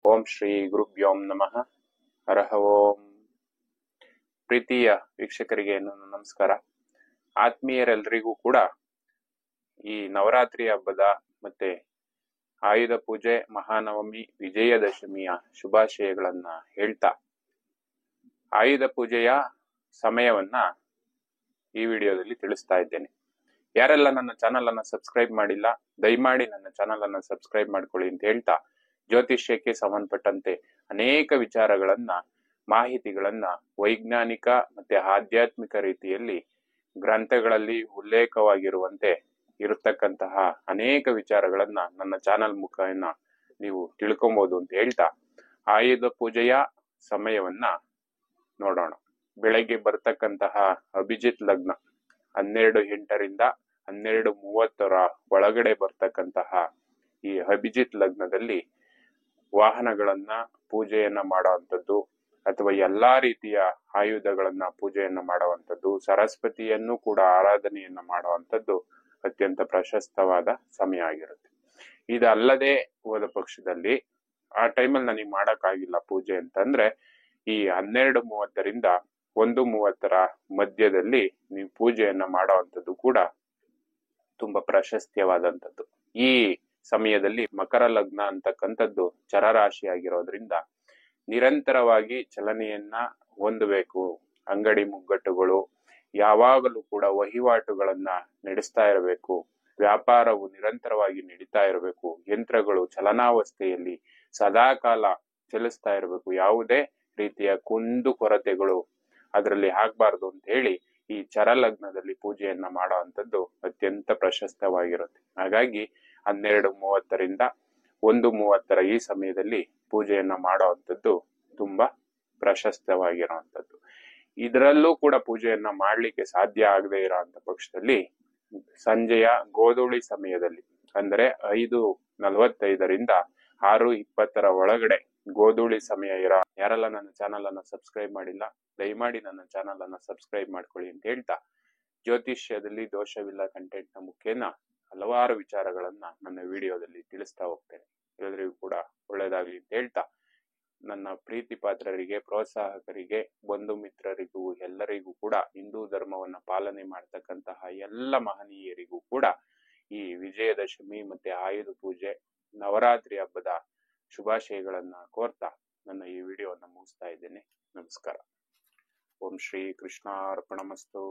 ಓಂ ಶ್ರೀ ಗುರುಭ್ಯೋಂ ನಮಃ. ಹರಃ ಓಂ. ಪ್ರೀತಿಯ ವೀಕ್ಷಕರಿಗೆ ನನ್ನ ನಮಸ್ಕಾರ. ಆತ್ಮೀಯರೆಲ್ಲರಿಗೂ ಕೂಡ ಈ ನವರಾತ್ರಿ ಹಬ್ಬದ ಮತ್ತೆ ಆಯುಧ ಪೂಜೆ, ಮಹಾನವಮಿ, ವಿಜಯದಶಮಿಯ ಶುಭಾಶಯಗಳನ್ನ ಹೇಳ್ತಾ ಆಯುಧ ಪೂಜೆಯ ಸಮಯವನ್ನ ಈ ವಿಡಿಯೋದಲ್ಲಿ ತಿಳಿಸ್ತಾ ಇದ್ದೇನೆ. ಯಾರೆಲ್ಲ ನನ್ನ ಚಾನಲ್ ಅನ್ನ ಸಬ್ಸ್ಕ್ರೈಬ್ ಮಾಡಿಲ್ಲ, ದಯಮಾಡಿ ನನ್ನ ಚಾನಲ್ ಅನ್ನ ಸಬ್ಸ್ಕ್ರೈಬ್ ಮಾಡ್ಕೊಳ್ಳಿ ಅಂತ ಹೇಳ್ತಾ, ಜ್ಯೋತಿಷ್ಯಕ್ಕೆ ಸಂಬಂಧಪಟ್ಟಂತೆ ಅನೇಕ ವಿಚಾರಗಳನ್ನ, ಮಾಹಿತಿಗಳನ್ನ ವೈಜ್ಞಾನಿಕ ಮತ್ತೆ ಆಧ್ಯಾತ್ಮಿಕ ರೀತಿಯಲ್ಲಿ ಗ್ರಂಥಗಳಲ್ಲಿ ಉಲ್ಲೇಖವಾಗಿರುವಂತೆ ಇರತಕ್ಕಂತಹ ಅನೇಕ ವಿಚಾರಗಳನ್ನ ನನ್ನ ಚಾನಲ್ ಮುಖೇನ ನೀವು ತಿಳ್ಕೊಬಹುದು ಅಂತ ಹೇಳ್ತಾ, ಆಯುಧ ಪೂಜೆಯ ಸಮಯವನ್ನ ನೋಡೋಣ. ಬೆಳಗ್ಗೆ ಬರ್ತಕ್ಕಂತಹ ಅಭಿಜಿತ್ ಲಗ್ನ 12:08 12:30 ಒಳಗಡೆ ಬರ್ತಕ್ಕಂತಹ ಈ ಅಭಿಜಿತ್ ಲಗ್ನದಲ್ಲಿ ವಾಹನಗಳನ್ನ ಪೂಜೆಯನ್ನ ಮಾಡುವಂಥದ್ದು ಅಥವಾ ಎಲ್ಲಾ ರೀತಿಯ ಆಯುಧಗಳನ್ನ ಪೂಜೆಯನ್ನ ಮಾಡುವಂಥದ್ದು, ಸರಸ್ವತಿಯನ್ನು ಕೂಡ ಆರಾಧನೆಯನ್ನ ಮಾಡುವಂಥದ್ದು ಅತ್ಯಂತ ಪ್ರಶಸ್ತವಾದ ಸಮಯ ಆಗಿರುತ್ತೆ. ಇದಲ್ಲದೆ ಹೋದ ಪಕ್ಷದಲ್ಲಿ ಆ ಟೈಮಲ್ಲಿ ನನಗೆ ಮಾಡಕ್ಕಾಗಿಲ್ಲ ಪೂಜೆ ಅಂತಂದ್ರೆ ಈ 12:30 1:30 ಮಧ್ಯದಲ್ಲಿ ನೀವು ಪೂಜೆಯನ್ನ ಮಾಡುವಂಥದ್ದು ಕೂಡ ತುಂಬಾ ಪ್ರಶಸ್ತ್ಯವಾದಂಥದ್ದು. ಈ ಸಮಯದಲ್ಲಿ ಮಕರ ಲಗ್ನ ಅಂತಕ್ಕಂಥದ್ದು ಚರರಾಶಿ ಆಗಿರೋದ್ರಿಂದ ನಿರಂತರವಾಗಿ ಚಲನೆಯನ್ನ ಹೊಂದಬೇಕು. ಅಂಗಡಿ ಮುಗ್ಗಟ್ಟುಗಳು ಯಾವಾಗಲೂ ಕೂಡ ವಹಿವಾಟುಗಳನ್ನ ನಡೆಸ್ತಾ ಇರಬೇಕು. ವ್ಯಾಪಾರವು ನಿರಂತರವಾಗಿ ನಡೀತಾ ಇರಬೇಕು. ಯಂತ್ರಗಳು ಚಲನಾವಸ್ಥೆಯಲ್ಲಿ ಸದಾಕಾಲ ಚಲಿಸ್ತಾ ಇರಬೇಕು. ಯಾವುದೇ ರೀತಿಯ ಕುಂದು ಕೊರತೆಗಳು ಅದರಲ್ಲಿ ಆಗ್ಬಾರ್ದು ಅಂತ ಹೇಳಿ ಈ ಚರಲಗ್ನದಲ್ಲಿ ಪೂಜೆಯನ್ನ ಮಾಡುವಂಥದ್ದು ಅತ್ಯಂತ ಪ್ರಶಸ್ತವಾಗಿರುತ್ತೆ. ಹಾಗಾಗಿ 12:30 1:30 ಈ ಸಮಯದಲ್ಲಿ ಪೂಜೆಯನ್ನ ಮಾಡುವಂಥದ್ದು ತುಂಬಾ ಪ್ರಶಸ್ತವಾಗಿರುವಂಥದ್ದು. ಇದರಲ್ಲೂ ಕೂಡ ಪೂಜೆಯನ್ನ ಮಾಡ್ಲಿಕ್ಕೆ ಸಾಧ್ಯ ಆಗದೆ ಇರೋಂಥ ಪಕ್ಷದಲ್ಲಿ ಸಂಜೆಯ ಗೋಧೂಳಿ ಸಮಯದಲ್ಲಿ ಅಂದ್ರೆ 5:45 6:20 ಒಳಗಡೆ ಗೋಧೂಳಿ ಸಮಯ ಇರೋ ಯಾರೆಲ್ಲ ನನ್ನ ಚಾನಲ್ ಅನ್ನ ಸಬ್ಸ್ಕ್ರೈಬ್ ಮಾಡಿಲ್ಲ, ದಯಮಾಡಿ ನನ್ನ ಚಾನಲ್ ಅನ್ನ ಸಬ್ಸ್ಕ್ರೈಬ್ ಮಾಡ್ಕೊಳ್ಳಿ ಅಂತ ಹೇಳ್ತಾ, ಜ್ಯೋತಿಷ್ಯದಲ್ಲಿ ದೋಷವಿಲ್ಲ ಕಂಟೆಂಟ್ ನ ಮುಖೇನ ಹಲವಾರು ವಿಚಾರಗಳನ್ನ ನನ್ನ ವಿಡಿಯೋದಲ್ಲಿ ತಿಳಿಸ್ತಾ ಹೋಗ್ತೇನೆ. ಎಲ್ಲರಿಗೂ ಕೂಡ ಒಳ್ಳೇದಾಗ್ಲಿ ಅಂತ ಹೇಳ್ತಾ, ನನ್ನ ಪ್ರೀತಿ ಪಾತ್ರರಿಗೆ, ಪ್ರೋತ್ಸಾಹಕರಿಗೆ, ಬಂಧು ಮಿತ್ರರಿಗೂ ಎಲ್ಲರಿಗೂ ಕೂಡ, ಹಿಂದೂ ಧರ್ಮವನ್ನ ಪಾಲನೆ ಮಾಡ್ತಕ್ಕಂತಹ ಎಲ್ಲ ಮಹನೀಯರಿಗೂ ಕೂಡ ಈ ವಿಜಯದಶಮಿ ಮತ್ತೆ ಆಯುಧ ಪೂಜೆ, ನವರಾತ್ರಿ ಹಬ್ಬದ ಶುಭಾಶಯಗಳನ್ನ ಕೋರ್ತಾ ನನ್ನ ಈ ವಿಡಿಯೋವನ್ನ ಮುಗಿಸ್ತಾ ಇದ್ದೇನೆ. ನಮಸ್ಕಾರ. ಓಂ ಶ್ರೀ ಕೃಷ್ಣಾರ್ಪಣಮಸ್ತು.